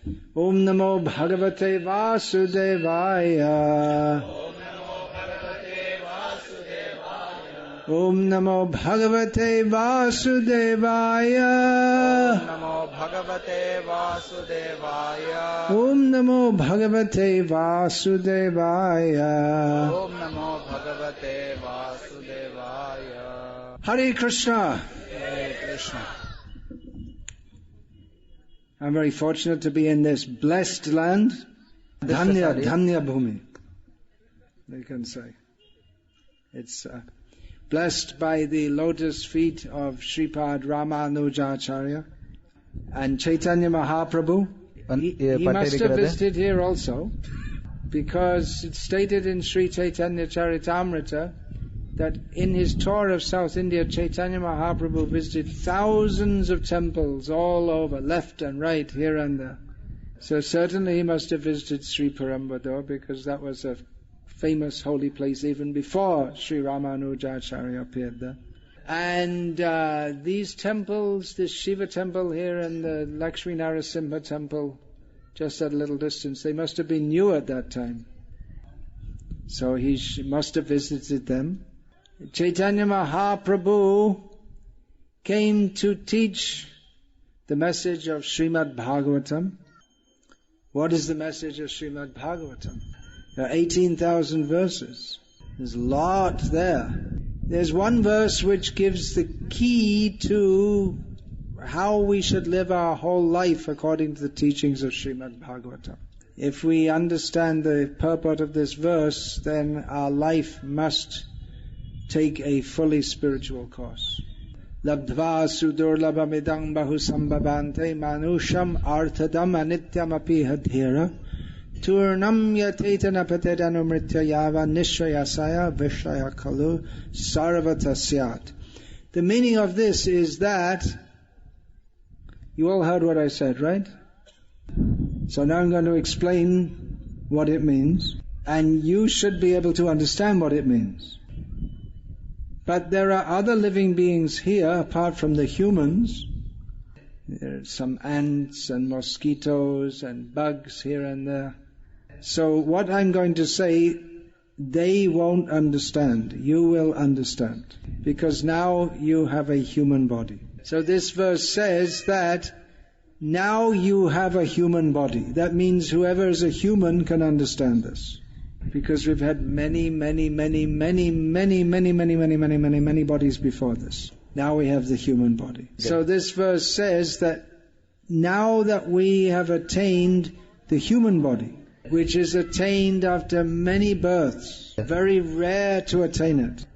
Om Namo Bhagavate Vasudevaya. Om Namo Bhagavate Vasudevaya. Om Namo Bhagavate Vasudevaya. Om Namo Bhagavate Vasudevaya. Hare Krishna. Hare Krishna. I'm very fortunate to be in this blessed land. Dhanya Bhumi, they can say. It's blessed by the lotus feet of Sripad Ramanujacharya and Chaitanya Mahaprabhu. He must have visited here also, because it's stated in Sri Chaitanya Charitamrita that in his tour of South India, Chaitanya Mahaprabhu visited thousands of temples all over, left and right, here and there. So certainly he must have visited Sriperumbudur, because that was a famous holy place even before Sri Ramanujacharya appeared there. And these temples, this Shiva temple here and the Lakshmi Narasimha temple, just at a little distance, they must have been new at that time. So he must have visited them. Chaitanya Mahaprabhu came to teach the message of Srimad Bhagavatam. What is the message of Srimad Bhagavatam? There are 18,000 verses. There's a lot there. There's one verse which gives the key to how we should live our whole life according to the teachings of Srimad Bhagavatam. If we understand the purport of this verse, then our life must take a fully spiritual course. Labdva sudurlabhamidang bahusambhavante manusham arthadam anityam api hadhira turnam yatetana patedanumritya yava nishrayasaya vishraya kalu sarvatasyat. The meaning of this is that, you all heard what I said, right? So now I'm going to explain what it means, and you should be able to understand what it means. But there are other living beings here, apart from the humans. There are some ants and mosquitoes and bugs here and there. So what I'm going to say, they won't understand. You will understand. Because now you have a human body. So this verse says that now you have a human body. That means whoever is a human can understand this. Because we've had many bodies before this. Now we have the human body. Okay. So this verse says that now that we have attained the human body, which is attained after many births, very rare to attain it,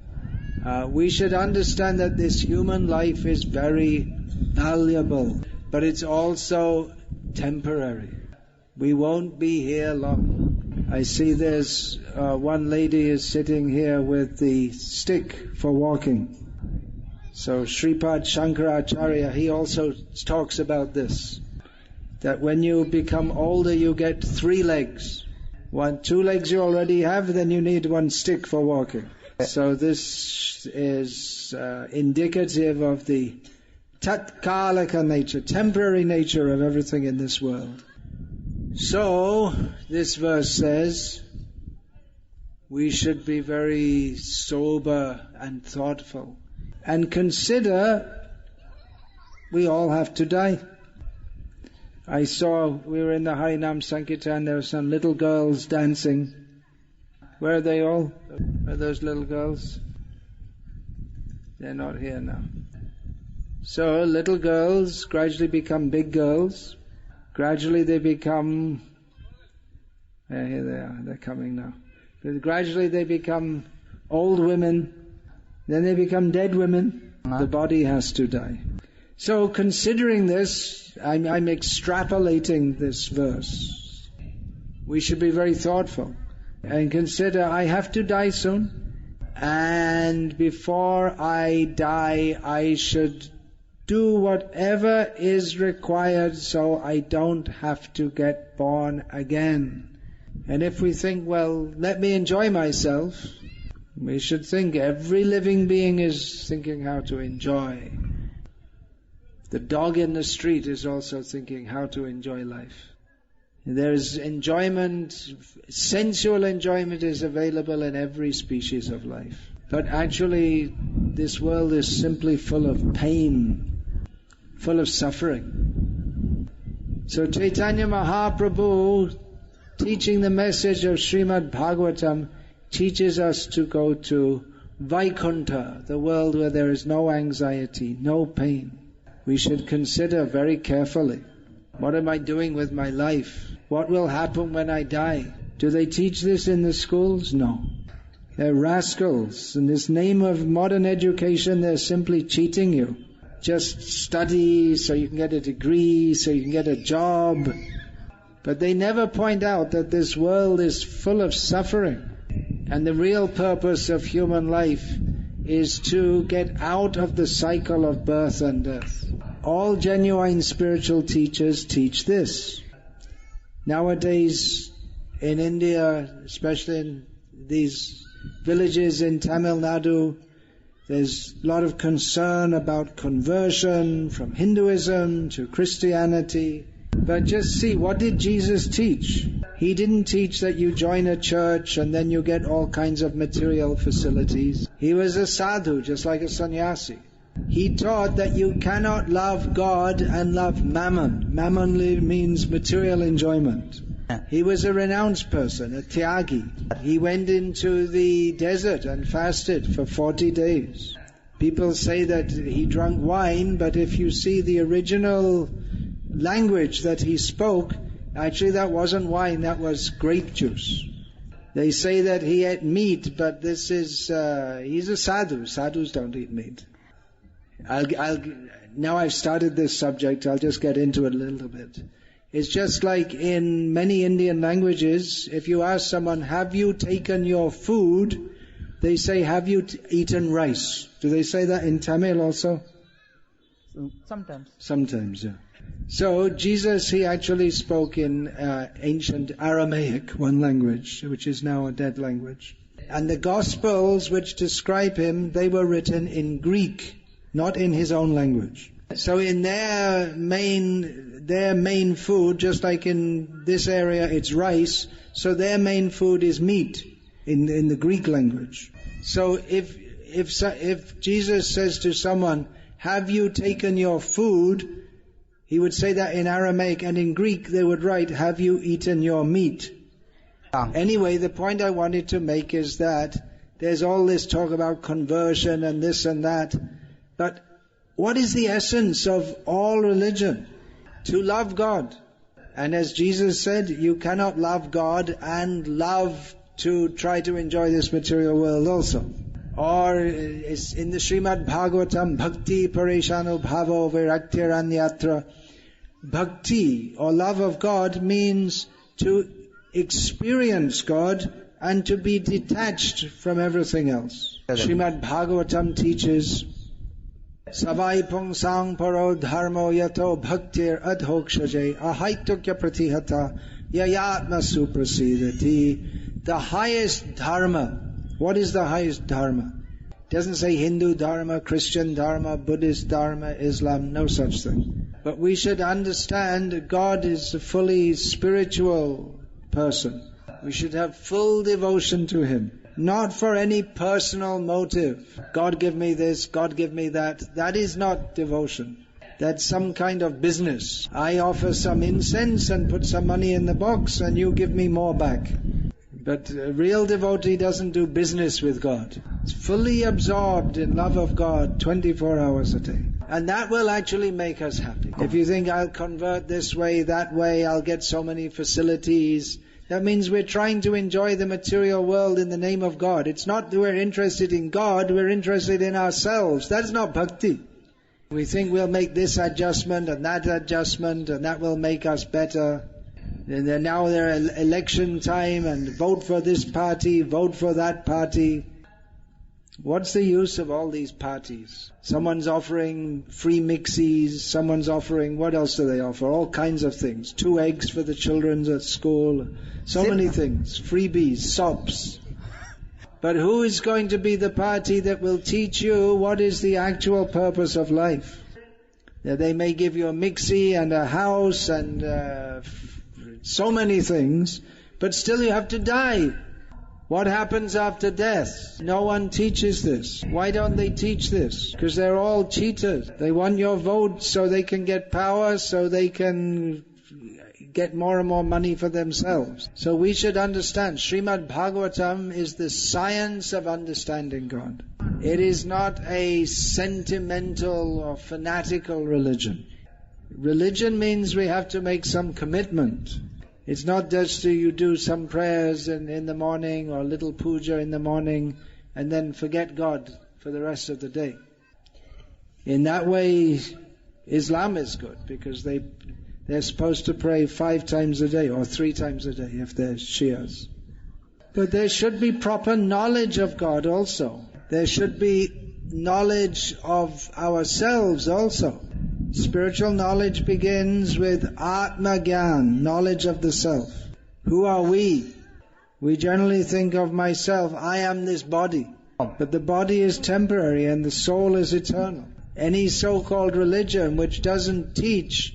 we should understand that this human life is very valuable, but it's also temporary. We won't be here long. I see there's one lady is sitting here with the stick for walking. So Sripad Shankaracharya, he also talks about this, that when you become older you get 3 legs. 2 legs you already have, then you need 1 stick for walking. So this is indicative of the tatkalika nature, temporary nature of everything in this world. So, this verse says, we should be very sober and thoughtful and consider we all have to die. I saw, we were in the Harinam Sankirtan, there were some little girls dancing. Where are they all? Are those little girls? They're not here now. So, little girls gradually become big girls. Gradually they become, here they are, they're coming now. Gradually they become old women, then they become dead women. The body has to die. So considering this, I'm extrapolating this verse. We should be very thoughtful and consider, I have to die soon, and before I die I should do whatever is required so I don't have to get born again. And if we think, well, let me enjoy myself, we should think every living being is thinking how to enjoy. The dog in the street is also thinking how to enjoy life. There is enjoyment, sensual enjoyment is available in every species of life. But actually, this world is simply full of pain, full of suffering. So Chaitanya Mahaprabhu, teaching the message of Srimad Bhagavatam, teaches us to go to Vaikuntha, the world where there is no anxiety, no pain. We should consider very carefully, what am I doing with my life? What will happen when I die? Do they teach this in the schools? No. They're rascals. In this name of modern education, they're simply cheating you. Just study so you can get a degree, so you can get a job. But they never point out that this world is full of suffering. And the real purpose of human life is to get out of the cycle of birth and death. All genuine spiritual teachers teach this. Nowadays, in India, especially in these villages in Tamil Nadu, there's a lot of concern about conversion from Hinduism to Christianity. But just see, what did Jesus teach? He didn't teach that you join a church and then you get all kinds of material facilities. He was a sadhu, just like a sannyasi. He taught that you cannot love God and love mammon. Mammon means material enjoyment. He was a renounced person, a tyagi. He went into the desert and fasted for 40 days. People say that he drank wine, but if you see the original language that he spoke, actually that wasn't wine, that was grape juice. They say that he ate meat, but this is, he's a sadhu. Sadhus don't eat meat. Now I've started this subject, I'll just get into it a little bit. It's just like in many Indian languages, if you ask someone, have you taken your food? They say, have you eaten rice? Do they say that in Tamil also? Sometimes. Sometimes, yeah. So Jesus, he actually spoke in ancient Aramaic, one language, which is now a dead language. And the Gospels which describe him, they were written in Greek, not in his own language. So in their main food, just like in this area it's rice, so their main food is meat in the Greek language. So if Jesus says to someone, have you taken your food? He would say that in Aramaic, and in Greek they would write, have you eaten your meat? Anyway, the point I wanted to make is that there's all this talk about conversion and this and that, but what is the essence of all religion? To love God. And as Jesus said, you cannot love God and love to try to enjoy this material world also. Or it's in the Srimad Bhagavatam, Bhakti pareshanu bhavo viraktyranyatra. Bhakti, or love of God, means to experience God and to be detached from everything else. Srimad Bhagavatam teaches, Savai pungsang paro dharmo yato bhaktir adhokshaje ahaitokya pratihata yayatma suprasidati. The highest dharma. What is the highest dharma? It doesn't say Hindu dharma, Christian dharma, Buddhist dharma, Islam, no such thing. But we should understand God is a fully spiritual person. We should have full devotion to Him. Not for any personal motive. God give me this, God give me that. That is not devotion. That's some kind of business. I offer some incense and put some money in the box and you give me more back. But a real devotee doesn't do business with God. It's fully absorbed in love of God 24 hours a day. And that will actually make us happy. If you think I'll convert this way, that way, I'll get so many facilities, that means we're trying to enjoy the material world in the name of God. It's not that we're interested in God, we're interested in ourselves. That's not bhakti. We think we'll make this adjustment and that will make us better. And then now they're election time and vote for this party, vote for that party. What's the use of all these parties? Someone's offering free mixies, someone's offering, what else do they offer? All kinds of things. 2 eggs for the children at school. So many things. Freebies, sops. But who is going to be the party that will teach you what is the actual purpose of life? They may give you a mixie and a house and so many things, but still you have to die. What happens after death? No one teaches this. Why don't they teach this? Because they're all cheaters. They want your vote so they can get power, so they can get more and more money for themselves. So we should understand, Srimad Bhagavatam is the science of understanding God. It is not a sentimental or fanatical religion. Religion means we have to make some commitment. It's not just you do some prayers in the morning or a little puja in the morning and then forget God for the rest of the day. In that way, Islam is good because they're supposed to pray 5 times a day or 3 times a day if they're Shias. But there should be proper knowledge of God also. There should be knowledge of ourselves also. Spiritual knowledge begins with Atma Gyan, knowledge of the self. Who are we? We generally think of myself, I am this body. But the body is temporary and the soul is eternal. Any so-called religion which doesn't teach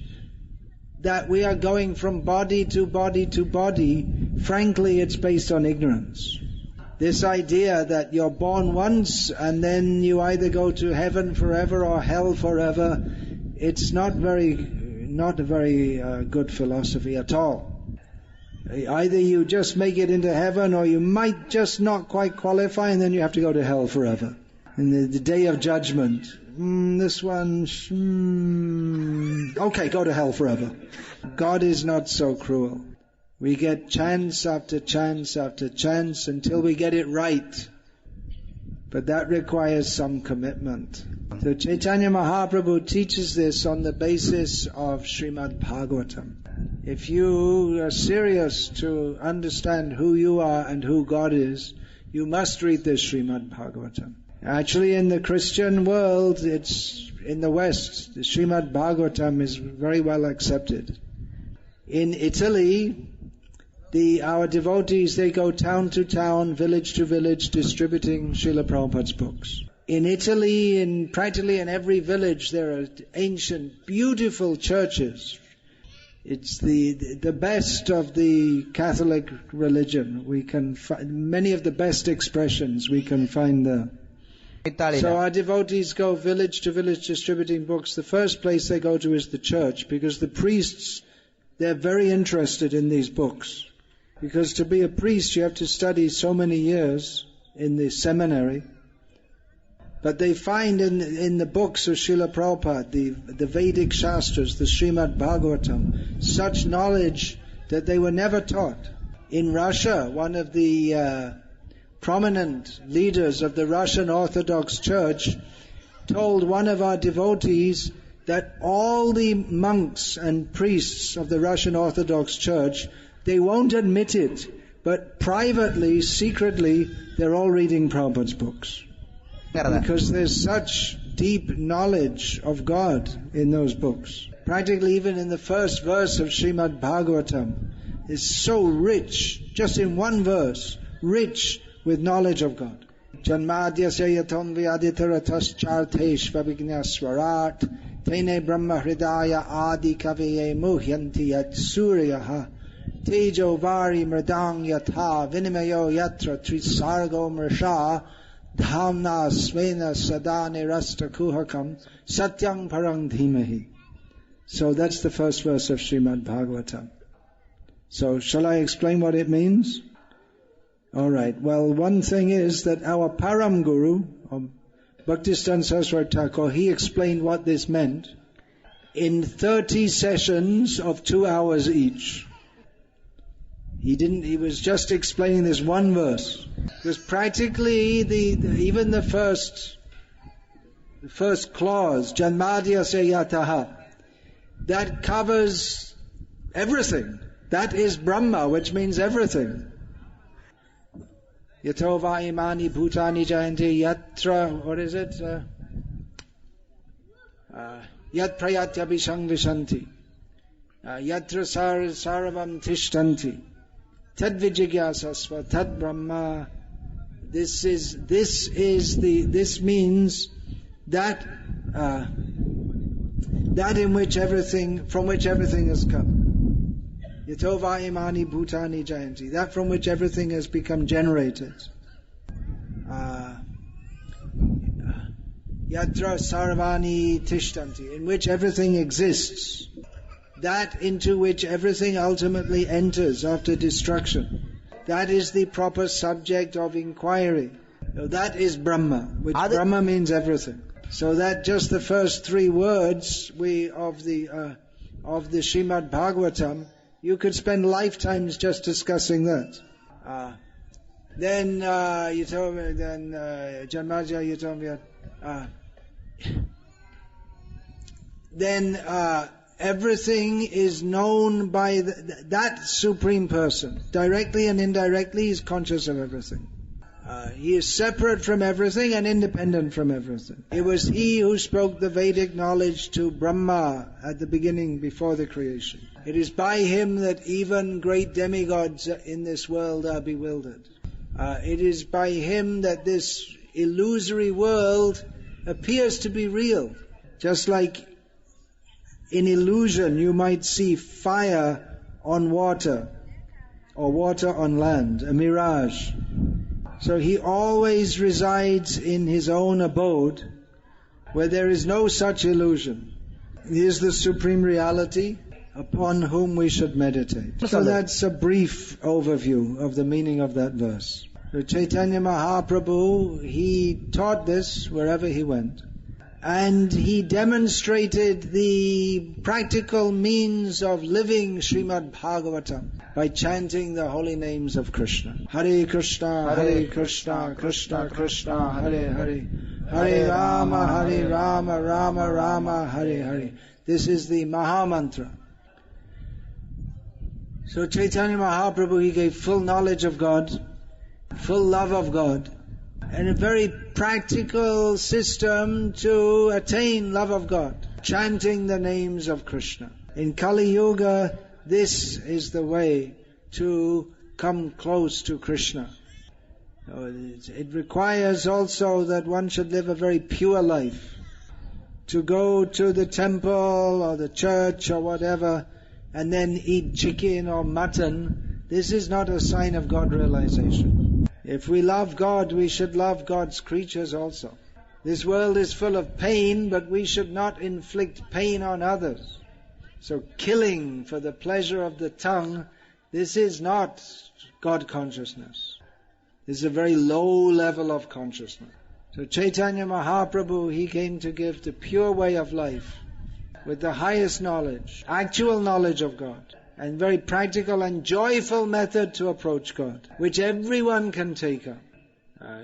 that we are going from body to body to body, frankly, it's based on ignorance. This idea that you're born once and then you either go to heaven forever or hell forever, it's not a very good philosophy at all. Either you just make it into heaven or you might just not quite qualify and then you have to go to hell forever. In the day of judgment, this one, okay, go to hell forever. God is not so cruel. We get chance after chance after chance until we get it right. But that requires some commitment. So Chaitanya Mahaprabhu teaches this on the basis of Srimad Bhagavatam. If you are serious to understand who you are and who God is, you must read this Srimad Bhagavatam. Actually, in the Christian world, it's in the West, the Srimad Bhagavatam is very well accepted. In Italy, our devotees, they go town to town, village to village, distributing Srila Prabhupada's books. In Italy, practically in every village, there are ancient, beautiful churches. It's the best of the Catholic religion. We can find many of the best expressions we can find there. So our devotees go village to village distributing books. The first place they go to is the church, because the priests, they're very interested in these books. Because to be a priest you have to study so many years in the seminary. But they find in the books of Srila Prabhupada, the Vedic Shastras, the Srimad Bhagavatam, such knowledge that they were never taught. In Russia, one of the prominent leaders of the Russian Orthodox Church told one of our devotees that all the monks and priests of the Russian Orthodox Church, they won't admit it, but privately, secretly, they're all reading Prabhupada's books. Because there's such deep knowledge of God in those books. Practically even in the first verse of Srimad Bhagavatam is so rich, just in one verse, rich with knowledge of God. Janmadyasya yaton vyaditaratas chartesh vavignaswarat tene brahma hridaya adi kaviye muhyanti yat suryaha tejo vari mridang yatha vinimayo yatra trisargo mrisha dhamna svena sadane rasta kuhakam satyam parang dhimahi. So that's the first verse of Srimad Bhagavatam. So shall I explain what it means? Alright, well, one thing is that our Param Guru, Bhaktisiddhanta Saraswati Thakur, he explained what this meant in 30 sessions of 2 hours each. He was just explaining this one verse. Because practically even the first clause, Janmadyasya yataha, that covers everything. That is Brahma, which means everything. Yato va imani bhutani jayanti yatra, what is it? Yat prayatya vishang vishanti. Yatra saravam tishtanti. Tad vijigyasasva, tad brahma. This means that from which everything has come. Yatova imani bhutani jayanti, that from which everything has become generated. Yatra sarvani tishtanti, in which everything exists. That into which everything ultimately enters after destruction. That is the proper subject of inquiry. So that is Brahma, which Brahma means everything. So that just the first 3 words of the Srimad Bhagavatam, you could spend lifetimes just discussing that. Then you told me, then Janmaja, you told me, then everything is known by that Supreme Person. Directly and indirectly, He is conscious of everything. He is separate from everything and independent from everything. It was He who spoke the Vedic knowledge to Brahma at the beginning, before the creation. It is by Him that even great demigods in this world are bewildered. It is by Him that this illusory world appears to be real. Just like in illusion you might see fire on water or water on land, a mirage. So He always resides in His own abode where there is no such illusion. He is the supreme reality upon whom we should meditate. So that's a brief overview of the meaning of that verse. So Chaitanya Mahaprabhu, He taught this wherever He went. And He demonstrated the practical means of living Srimad Bhagavatam by chanting the holy names of Krishna. Hare Krishna, Hare Krishna, Krishna Krishna, Hare Hare, Hare Rama, Rama Rama, Hare Hare. This is the Maha Mantra. So Chaitanya Mahaprabhu, he gave full knowledge of God, full love of God, and a very practical system to attain love of God, chanting the names of Krishna. In Kali Yuga, this is the way to come close to Krishna. So it requires also that one should live a very pure life. To go to the temple or the church or whatever and then eat chicken or mutton, this is not a sign of God realization. If we love God, we should love God's creatures also. This world is full of pain, but we should not inflict pain on others. So killing for the pleasure of the tongue, this is not God consciousness. This is a very low level of consciousness. So Chaitanya Mahaprabhu, he came to give the pure way of life with the highest knowledge, actual knowledge of God, and very practical and joyful method to approach God, which everyone can take up.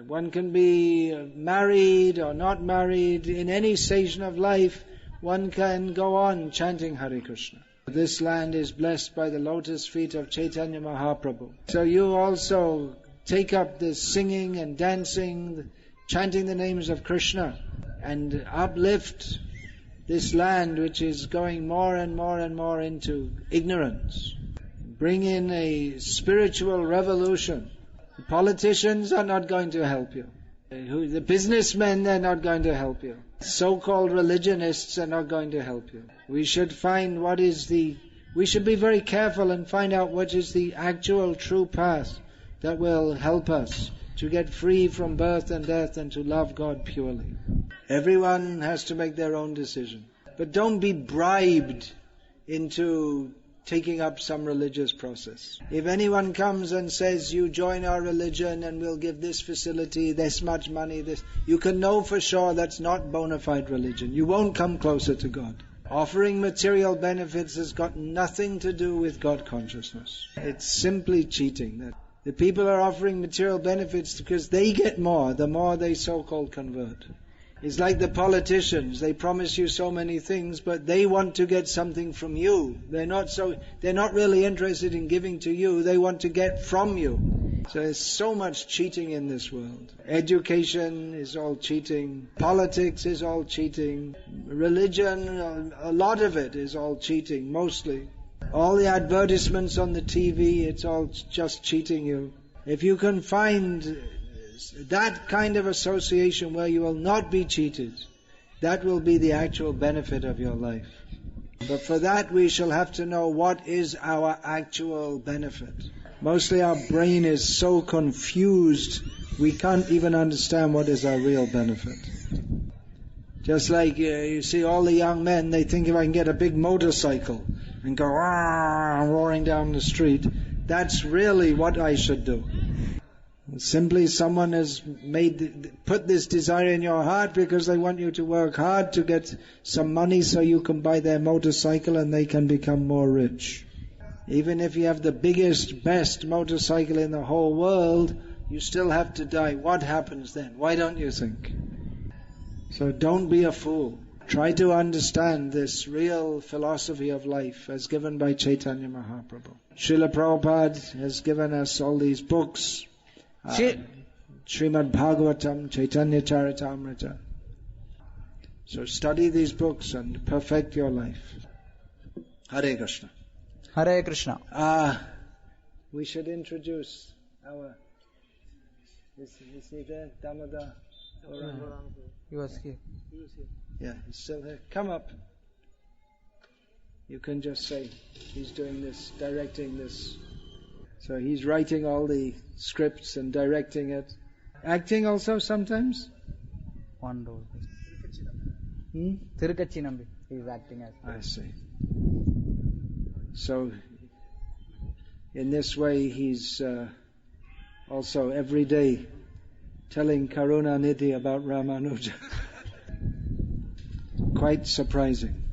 One can be married or not married, in any station of life, one can go on chanting Hare Krishna. This land is blessed by the lotus feet of Chaitanya Mahaprabhu. So you also take up this singing and dancing, chanting the names of Krishna, and uplift this land which is going more and more and more into ignorance. Bring in a spiritual revolution. The politicians are not going to help you. The businessmen, they're not going to help you. So-called religionists are not going to help you. We should find we should be very careful and find out what is the actual true path that will help us to get free from birth and death and to love God purely. Everyone has to make their own decision. But don't be bribed into taking up some religious process. If anyone comes and says, you join our religion and we'll give this facility, this much money, this, you can know for sure that's not bona fide religion. You won't come closer to God. Offering material benefits has got nothing to do with God consciousness. It's simply cheating. The people are offering material benefits because they get more, the more they so-called convert. It's like the politicians. They promise you so many things, but they want to get something from you. They're not really interested in giving to you. They want to get from you. So there's so much cheating in this world. Education is all cheating. Politics is all cheating. Religion, a lot of it is all cheating, mostly. All the advertisements on the TV, it's all just cheating you. If you can find that kind of association where you will not be cheated, that will be the actual benefit of your life. But for that we shall have to know what is our actual benefit. Mostly our brain is so confused, we can't even understand what is our real benefit. Just like you see all the young men, they think if I can get a big motorcycle and go roaring down the street, that's really what I should do. Simply someone has put this desire in your heart because they want you to work hard to get some money so you can buy their motorcycle and they can become more rich. Even if you have the biggest, best motorcycle in the whole world, you still have to die. What happens then? Why don't you think? So don't be a fool. Try to understand this real philosophy of life as given by Chaitanya Mahaprabhu. Srila Prabhupada has given us all these books. Srimad Bhagavatam, Chaitanya Charitamrita. So study these books and perfect your life. Hare Krishna. Hare Krishna. We should introduce our... Is he there? Damodar? He was here. Yeah, he's still here. Come up. You can just say he's doing this, directing this. So he's writing all the scripts and directing it. Acting also sometimes? One role. Tirukachinambi. He is acting as. I see. So in this way he's also every day telling Karuna Nidhi about Ramanuja. Quite surprising.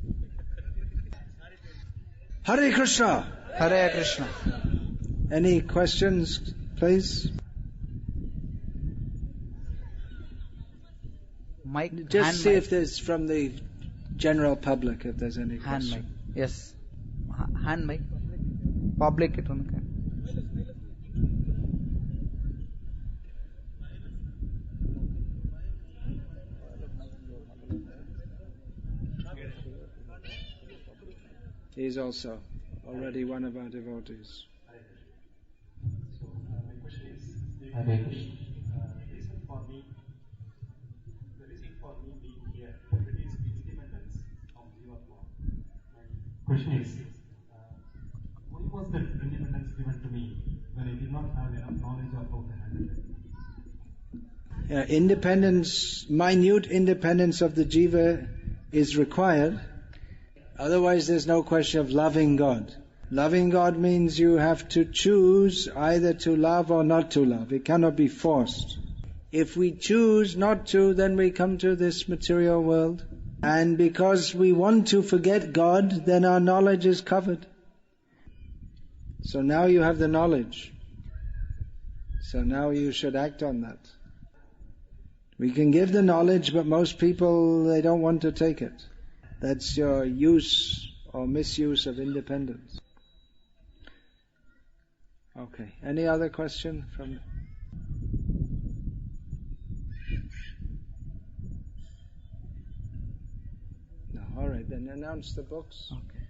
Hare Krishna! Hare Krishna. Any questions, please? Mic. Just see if there's from the general public, if there's any Hand mic. question. Yes. Hand mic. Public it on. He is also already one of our devotees. So my question is, Hare Krishna. The reason for me being here, it is independence of Jivatma. My question is, why was that independence given to me when I did not have enough knowledge of how to handle it? Independence, minute independence of the jiva is required. Otherwise there's no question of loving God. Loving God means you have to choose either to love or not to love. It cannot be forced. If we choose not to, then we come to this material world. And because we want to forget God, then our knowledge is covered. So now you have the knowledge. So now you should act on that. We can give the knowledge, but most people, they don't want to take it. That's your use or misuse of independence. Okay. Any other question from... No. All right, then announce the books. Okay.